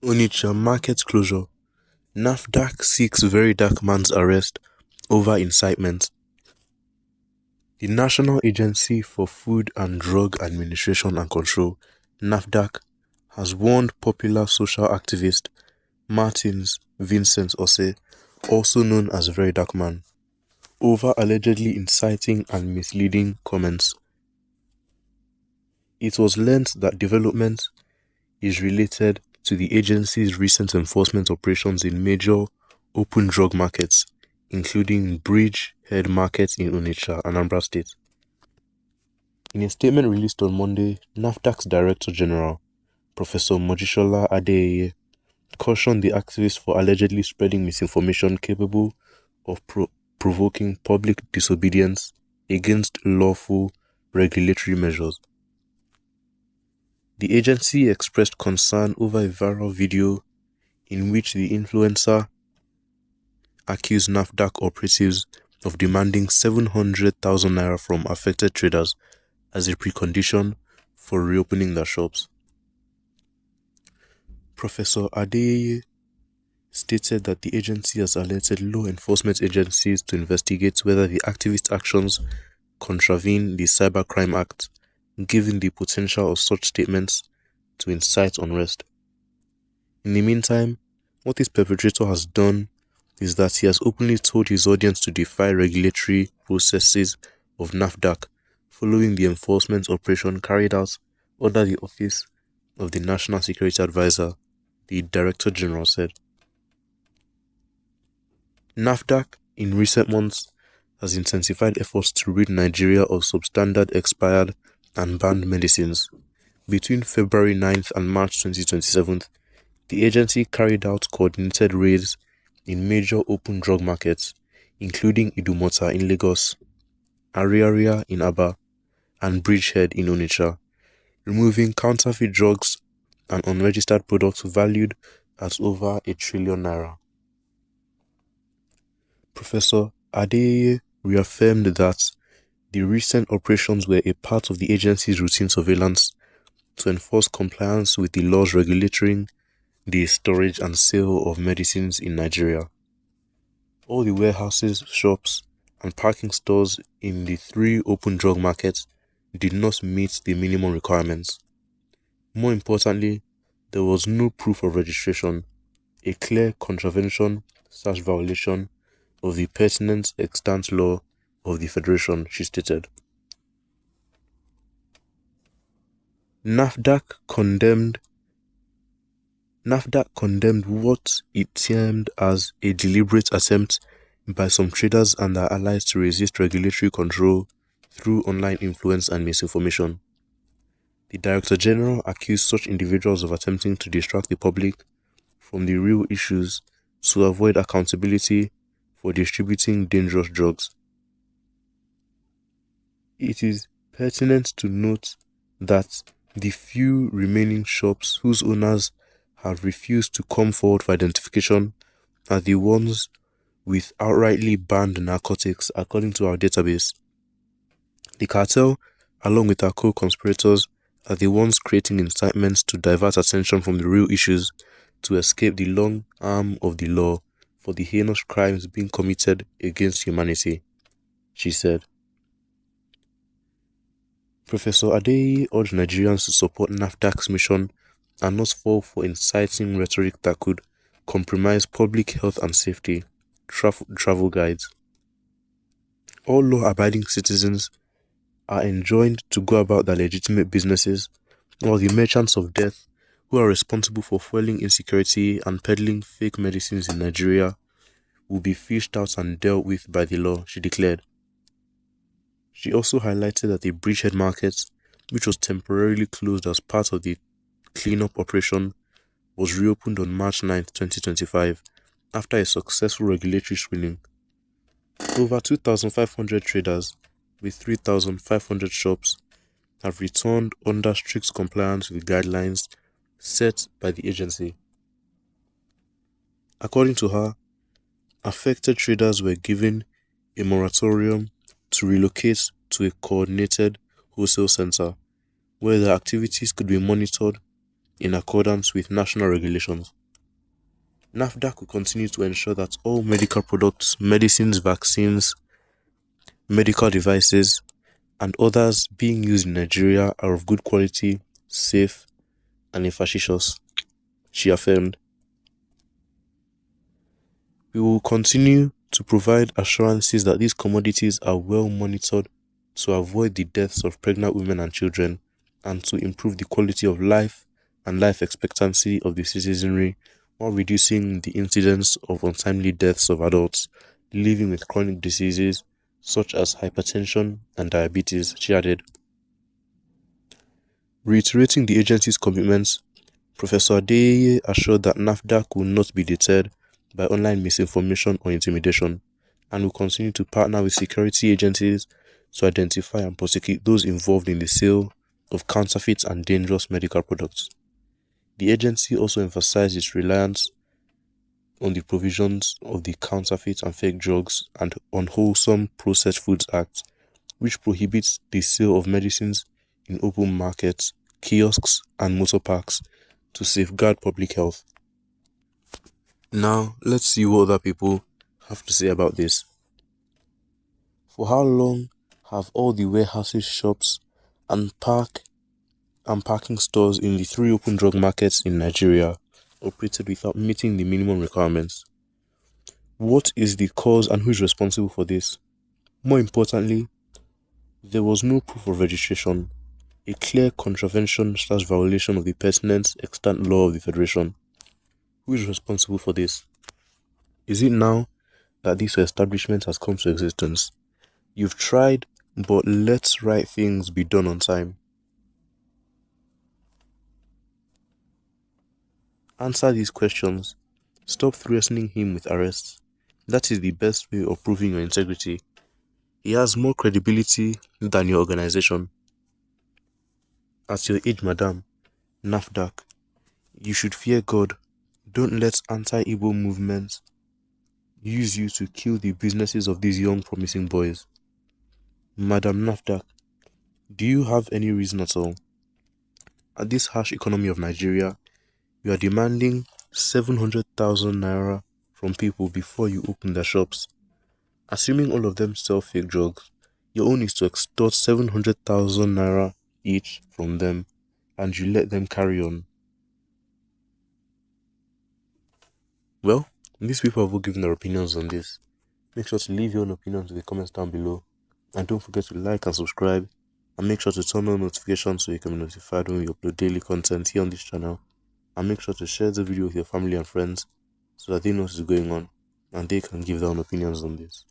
Onitsha market closure. Nafdac seeks Verydarkman'S arrest over incitement. The National Agency for Food and Drug Administration and Control, Nafdac, has warned popular social activist Martins Vincent Ose, also known as Verydarkman, over allegedly inciting and misleading comments. It was learnt that development is related to the agency's recent enforcement operations in major open drug markets, including Bridgehead Market in Onitsha, Anambra State. In a statement released on Monday, Nafdac's Director General, Professor Mojisola Adeyeye, cautioned the activists for allegedly spreading misinformation capable of provoking public disobedience against lawful regulatory measures. The agency expressed concern over a viral video in which the influencer accused Nafdac operatives of demanding 700,000 naira from affected traders as a precondition for reopening their shops. Professor Adeyeye stated that the agency has alerted law enforcement agencies to investigate whether the activist actions contravene the Cybercrime Act, given the potential of such statements to incite unrest. In the meantime, what this perpetrator has done is that he has openly told his audience to defy regulatory processes of Nafdac following the enforcement operation carried out under the Office of the National Security Advisor, the Director General said. Nafdac, in recent months, has intensified efforts to rid Nigeria of substandard, expired, and banned medicines. Between February 9th and March 2027, the agency carried out coordinated raids in major open drug markets, including Idumota in Lagos, Ariaria in Aba, and Bridgehead in Onitsha, removing counterfeit drugs and unregistered products valued at over 1 trillion naira. Professor Adeyeye reaffirmed that the recent operations were a part of the agency's routine surveillance to enforce compliance with the laws regulating the storage and sale of medicines in Nigeria. All the warehouses, shops, and parking stores in the 3 open drug markets did not meet the minimum requirements. More importantly, there was no proof of registration, a clear contravention/violation of the pertinent extant law of the Federation, she stated. Nafdac condemned what it termed as a deliberate attempt by some traders and their allies to resist regulatory control through online influence and misinformation. The Director General accused such individuals of attempting to distract the public from the real issues to avoid accountability for distributing dangerous drugs. It is pertinent to note that the few remaining shops whose owners have refused to come forward for identification are the ones with outrightly banned narcotics, according to our database. The cartel, along with our co-conspirators, are the ones creating incitements to divert attention from the real issues to escape the long arm of the law for the heinous crimes being committed against humanity, she said. Professor Adeyeye urged Nigerians to support Nafdac's mission and not fall for inciting rhetoric that could compromise public health and safety. Travel guides. All law-abiding citizens are enjoined to go about their legitimate businesses, while the merchants of death, who are responsible for fueling insecurity and peddling fake medicines in Nigeria, will be fished out and dealt with by the law, she declared. She also highlighted that the Bridgehead Market, which was temporarily closed as part of the cleanup operation, was reopened on March 9, 2025, after a successful regulatory screening. Over 2,500 traders with 3,500 shops have returned under strict compliance with guidelines set by the agency. According to her, affected traders were given a moratorium to relocate to a coordinated wholesale center where their activities could be monitored in accordance with national regulations. Nafdac will continue to ensure that all medical products, medicines, vaccines, medical devices, and others being used in Nigeria are of good quality, safe, and efficacious, she affirmed. We will continue to provide assurances that these commodities are well monitored to avoid the deaths of pregnant women and children, and to improve the quality of life and life expectancy of the citizenry, while reducing the incidence of untimely deaths of adults living with chronic diseases such as hypertension and diabetes, she added. Reiterating the agency's commitments, Professor Adeyeye assured that Nafdac will not be deterred by online misinformation or intimidation, and will continue to partner with security agencies to identify and prosecute those involved in the sale of counterfeit and dangerous medical products. The agency also emphasized its reliance on the provisions of the Counterfeit and Fake Drugs and Unwholesome Processed Foods Act, which prohibits the sale of medicines in open markets, kiosks, and motor parks to safeguard public health. Now, let's see what other people have to say about this. For how long have all the warehouses, shops, and parking stores in the 3 open drug markets in Nigeria operated without meeting the minimum requirements? What is the cause and who is responsible for this? More importantly, there was no proof of registration, a clear contravention/violation of the pertinent extant law of the Federation. Who is responsible for this? Is it now that this establishment has come to existence? You've tried, but let right things be done on time. Answer these questions. Stop threatening him with arrests. That is the best way of proving your integrity. He has more credibility than your organization. At your age, madam, Nafdac, you should fear God. Don't let anti-Igbo movements use you to kill the businesses of these young promising boys. Madam Nafdac, do you have any reason at all? At this harsh economy of Nigeria, you are demanding 700,000 naira from people before you open their shops. Assuming all of them sell fake drugs, your own is to extort 700,000 naira each from them, and you let them carry on. Well, these people have all given their opinions on this. Make sure to leave your own opinions in the comments down below, and don't forget to like and subscribe, and make sure to turn on notifications so you can be notified when we upload daily content here on this channel, and make sure to share the video with your family and friends so that they know what is going on and they can give their own opinions on this.